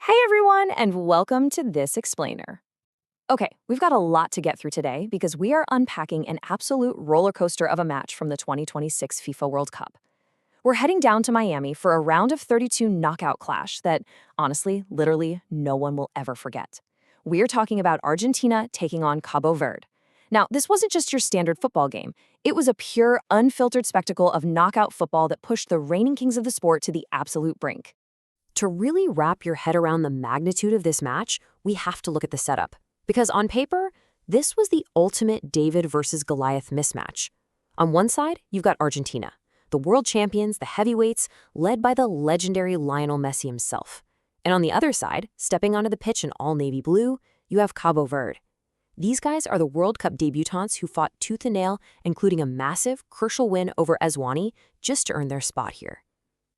Hey everyone, and welcome to This Explainer. Okay, we've got a lot to get through today because we are unpacking an absolute roller coaster of a match from the 2026 FIFA World Cup. We're heading down to Miami for a round of 32 knockout clash that, honestly, literally no one will ever forget. We're talking about Argentina taking on Cabo Verde. Now, this wasn't just your standard football game. It was a pure, unfiltered spectacle of knockout football that pushed the reigning kings of the sport to the absolute brink. To really wrap your head around the magnitude of this match, we have to look at the setup. Because on paper, this was the ultimate David versus Goliath mismatch. On one side, you've got Argentina, the world champions, the heavyweights, led by the legendary Lionel Messi himself. And on the other side, stepping onto the pitch in all navy blue, you have Cabo Verde. These guys are the World Cup debutants who fought tooth and nail, including a massive, crucial win over Eswani just to earn their spot here.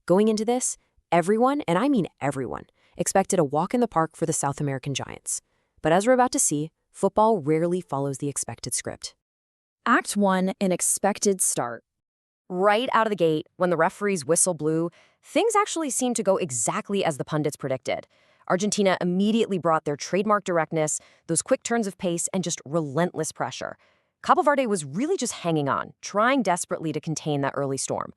Going into this, everyone, and I mean everyone, expected a walk in the park for the South American giants. But as we're about to see, football rarely follows the expected script. Act 1, an expected start. Right out of the gate, when the referee's whistle blew, things actually seemed to go exactly as the pundits predicted. Argentina immediately brought their trademark directness, those quick turns of pace, and just relentless pressure. Cabo Verde was really just hanging on, trying desperately to contain that early storm.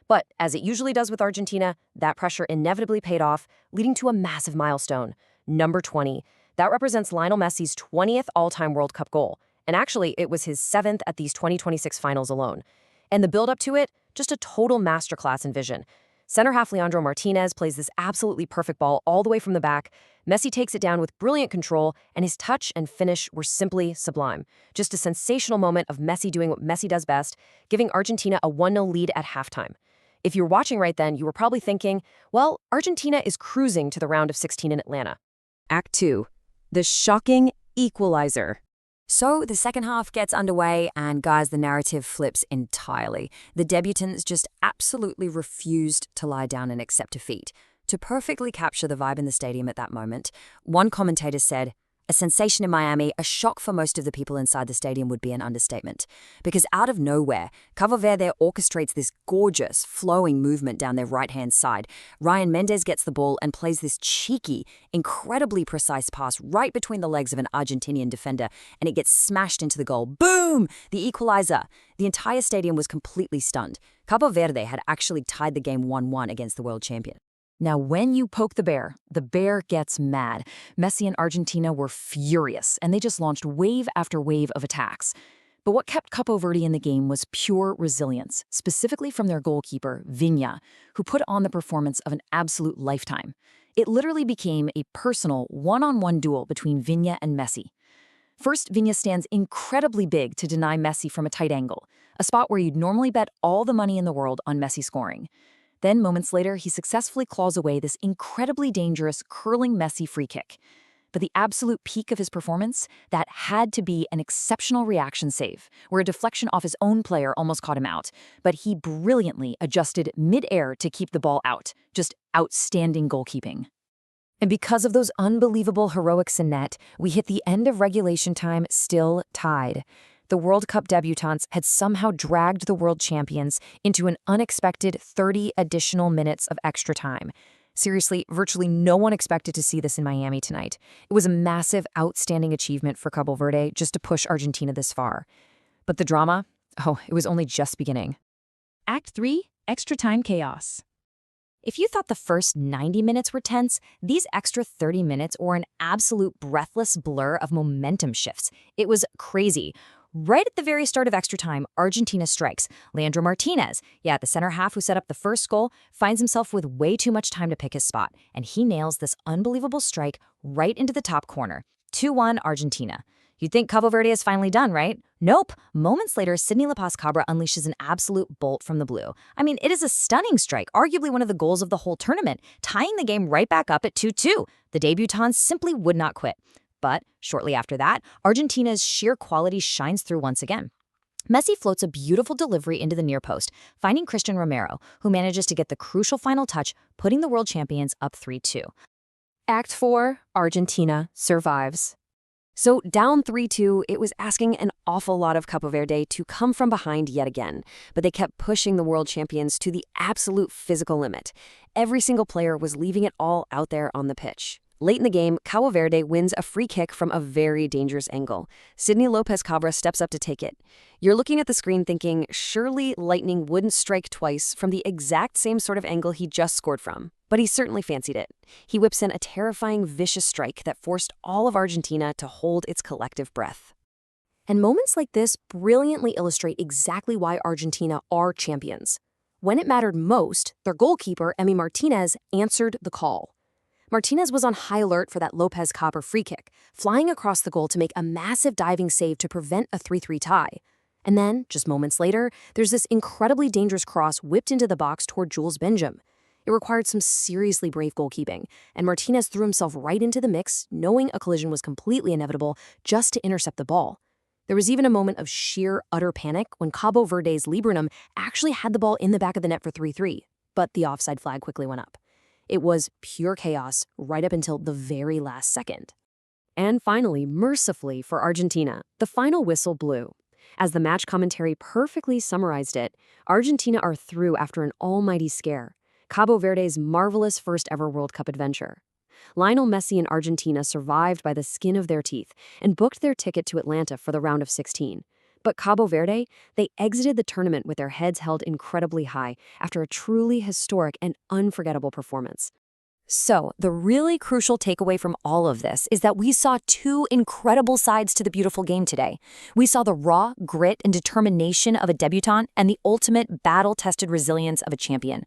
But, as it usually does with Argentina, that pressure inevitably paid off, leading to a massive milestone. Number 20. That represents Lionel Messi's 20th all-time World Cup goal. And actually, it was his 7th at these 2026 finals alone. And the build-up to it, just a total masterclass in vision. Center half Leandro Martinez plays this absolutely perfect ball all the way from the back. Messi takes it down with brilliant control, and his touch and finish were simply sublime. Just a sensational moment of Messi doing what Messi does best, giving Argentina a 1-0 lead at halftime. If you were watching right then, you were probably thinking, well, Argentina is cruising to the round of 16 in Atlanta. Act 2, the shocking equalizer. So the second half gets underway, and guys, the narrative flips entirely. The debutants just absolutely refused to lie down and accept defeat. To perfectly capture the vibe in the stadium at that moment, one commentator said, "A sensation in Miami, a shock for most of the people inside the stadium would be an understatement. Because out of nowhere, Cabo Verde orchestrates this gorgeous, flowing movement down their right-hand side. Ryan Mendes gets the ball and plays this cheeky, incredibly precise pass right between the legs of an Argentinian defender, and it gets smashed into the goal. Boom! The equalizer. The entire stadium was completely stunned. Cabo Verde had actually tied the game 1-1 against the world champion. Now, when you poke the bear gets mad. Messi and Argentina were furious, and they just launched wave after wave of attacks. But what kept Cabo Verde in the game was pure resilience, specifically from their goalkeeper, Viña, who put on the performance of an absolute lifetime. It literally became a personal, one-on-one duel between Viña and Messi. First, Viña stands incredibly big to deny Messi from a tight angle, a spot where you'd normally bet all the money in the world on Messi scoring. Then, moments later, he successfully claws away this incredibly dangerous, curling Messi free kick. But the absolute peak of his performance, that had to be an exceptional reaction save, where a deflection off his own player almost caught him out. But he brilliantly adjusted mid-air to keep the ball out. Just outstanding goalkeeping. And because of those unbelievable heroics in net, we hit the end of regulation time still tied. The World Cup debutants had somehow dragged the world champions into an unexpected 30 additional minutes of extra time. Seriously, virtually no one expected to see this in Miami tonight. It was a massive, outstanding achievement for Cabo Verde just to push Argentina this far. But the drama? Oh, it was only just beginning. Act 3, extra time chaos. If you thought the first 90 minutes were tense, these extra 30 minutes were an absolute breathless blur of momentum shifts. It was crazy. Right at the very start of extra time, Argentina strikes. Leandro Martinez, the center half who set up the first goal, finds himself with way too much time to pick his spot, and he nails this unbelievable strike right into the top corner. 2-1 Argentina. You'd think Cabo Verde is finally done, right? Nope. Moments later, Sidney La Paz Cabra unleashes an absolute bolt from the blue. I mean, it is a stunning strike, arguably one of the goals of the whole tournament, tying the game right back up at 2-2. The debutants simply would not quit. But shortly after that, Argentina's sheer quality shines through once again. Messi floats a beautiful delivery into the near post, finding Christian Romero, who manages to get the crucial final touch, putting the world champions up 3-2. Act 4, Argentina survives. So down 3-2, it was asking an awful lot of Cabo Verde to come from behind yet again, but they kept pushing the world champions to the absolute physical limit. Every single player was leaving it all out there on the pitch. Late in the game, Cabo Verde wins a free kick from a very dangerous angle. Sydney Lopez Cabra steps up to take it. You're looking at the screen thinking, surely lightning wouldn't strike twice from the exact same sort of angle he just scored from. But he certainly fancied it. He whips in a terrifying, vicious strike that forced all of Argentina to hold its collective breath. And moments like this brilliantly illustrate exactly why Argentina are champions. When it mattered most, their goalkeeper, Emi Martinez, answered the call. Martinez was on high alert for that Lopez Cabra free kick, flying across the goal to make a massive diving save to prevent a 3-3 tie. And then, just moments later, there's this incredibly dangerous cross whipped into the box toward Jules Benjam. It required some seriously brave goalkeeping, and Martinez threw himself right into the mix, knowing a collision was completely inevitable, just to intercept the ball. There was even a moment of sheer, utter panic when Cabo Verde's Libernum actually had the ball in the back of the net for 3-3, but the offside flag quickly went up. It was pure chaos right up until the very last second. And finally, mercifully for Argentina, the final whistle blew. As the match commentary perfectly summarized it, Argentina are through after an almighty scare, Cabo Verde's marvelous first-ever World Cup adventure. Lionel Messi and Argentina survived by the skin of their teeth and booked their ticket to Atlanta for the round of 16. But Cabo Verde, they exited the tournament with their heads held incredibly high after a truly historic and unforgettable performance. So, the really crucial takeaway from all of this is that we saw two incredible sides to the beautiful game today. We saw the raw grit and determination of a debutante and the ultimate battle-tested resilience of a champion.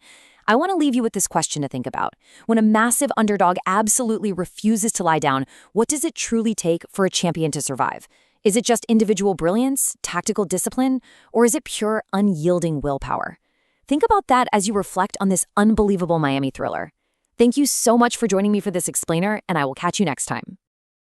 I want to leave you with this question to think about. When a massive underdog absolutely refuses to lie down, what does it truly take for a champion to survive? Is it just individual brilliance, tactical discipline, or is it pure, unyielding willpower? Think about that as you reflect on this unbelievable Miami thriller. Thank you so much for joining me for this explainer, and I will catch you next time.